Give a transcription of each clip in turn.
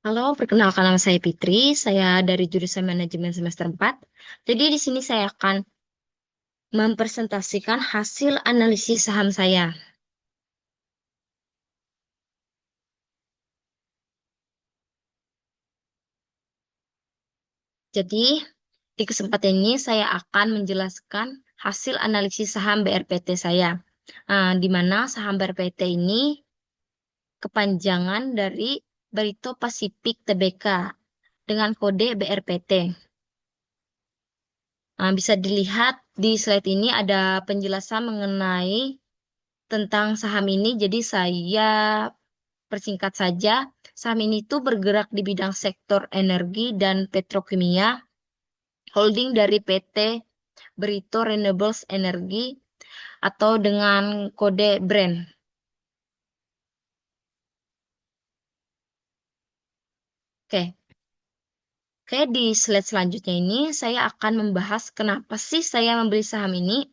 Halo, perkenalkan nama saya Fitri. Saya dari jurusan Manajemen semester 4. Jadi di sini saya akan mempresentasikan hasil analisis saham saya. Jadi di kesempatan ini saya akan menjelaskan hasil analisis saham BRPT saya. Di mana saham BRPT ini kepanjangan dari Barito Pacific Tbk dengan kode BRPT. Bisa dilihat di slide ini ada penjelasan mengenai tentang saham ini. Jadi saya persingkat saja, saham ini tuh bergerak di bidang sektor energi dan petrokimia, holding dari PT Brito Renewables Energy atau dengan kode BRAND. Oke, oke, di slide selanjutnya ini saya akan membahas kenapa sih saya membeli saham ini.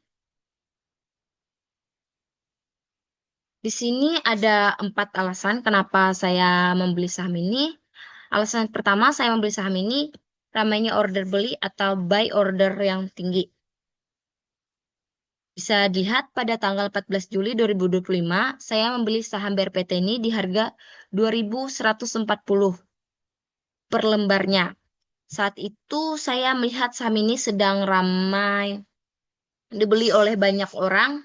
Di sini ada 4 alasan kenapa saya membeli saham ini. Alasan pertama saya membeli saham ini ramainya order beli atau buy order yang tinggi. Bisa dilihat pada tanggal 14 Juli 2025, saya membeli saham BRPT ini di harga 2.140 per lembarnya. Saat itu saya melihat saham ini sedang ramai dibeli oleh banyak orang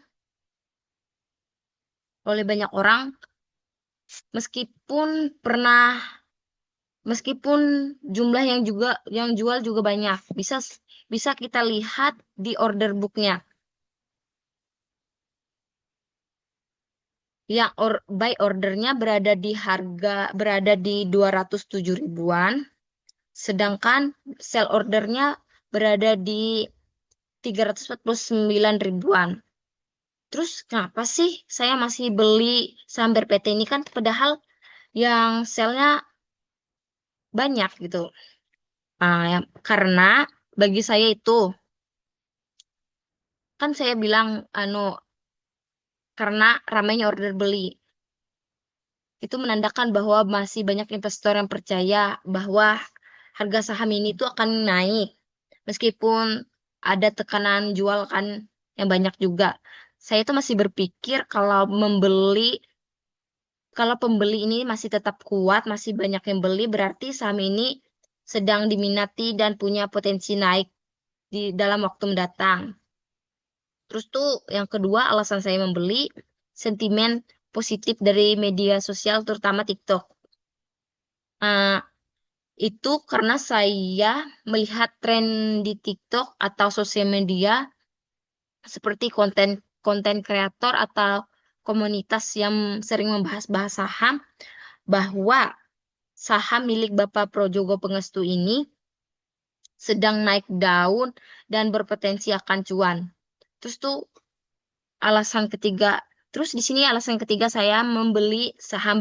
meskipun pernah meskipun jumlah yang jual juga banyak. Bisa bisa kita lihat di order booknya. Yang buy ordernya berada di 207 ribuan, sedangkan sell ordernya berada di 349 ribuan. Terus kenapa sih saya masih beli saham BRPT ini kan padahal yang sellnya banyak gitu. Karena bagi saya itu kan saya bilang karena ramainya order beli. Itu menandakan bahwa masih banyak investor yang percaya bahwa harga saham ini tuh akan naik. Meskipun ada tekanan jual kan yang banyak juga. Saya tuh masih berpikir kalau pembeli ini masih tetap kuat, masih banyak yang beli, berarti saham ini sedang diminati dan punya potensi naik di dalam waktu mendatang. Terus tuh yang kedua alasan saya membeli sentimen positif dari media sosial terutama TikTok. Eh, itu karena saya melihat tren di TikTok atau sosial media seperti konten kreator atau komunitas yang sering membahas-bahas saham bahwa saham milik Bapak Projogo Pengestu ini sedang naik daun dan berpotensi akan cuan. Terus tuh alasan ketiga, terus di sini alasan ketiga saya membeli saham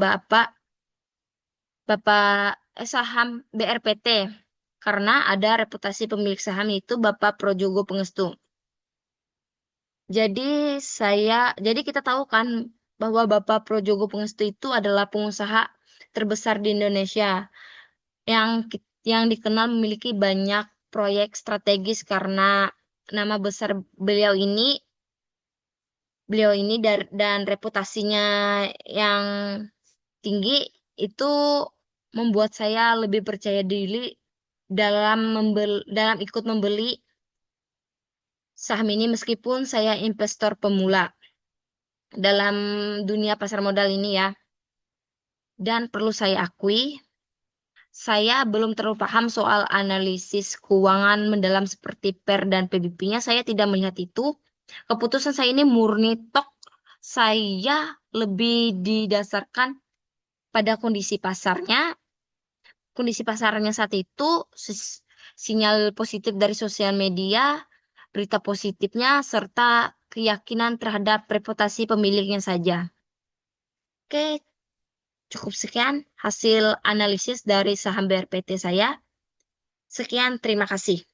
saham BRPT karena ada reputasi pemilik saham itu Bapak Projogo Pengestu. Jadi jadi kita tahu kan bahwa Bapak Projogo Pengestu itu adalah pengusaha terbesar di Indonesia yang dikenal memiliki banyak proyek strategis karena nama besar beliau ini dan reputasinya yang tinggi itu membuat saya lebih percaya diri dalam ikut membeli saham ini meskipun saya investor pemula dalam dunia pasar modal ini ya. Dan perlu saya akui, saya belum terlalu paham soal analisis keuangan mendalam seperti PER dan PBB-nya. Saya tidak melihat itu. Keputusan saya ini murni saya lebih didasarkan pada kondisi pasarnya. Kondisi pasarnya saat itu, sinyal positif dari sosial media, berita positifnya, serta keyakinan terhadap reputasi pemiliknya saja. Oke, cukup sekian hasil analisis dari saham BRPT saya. Sekian, terima kasih.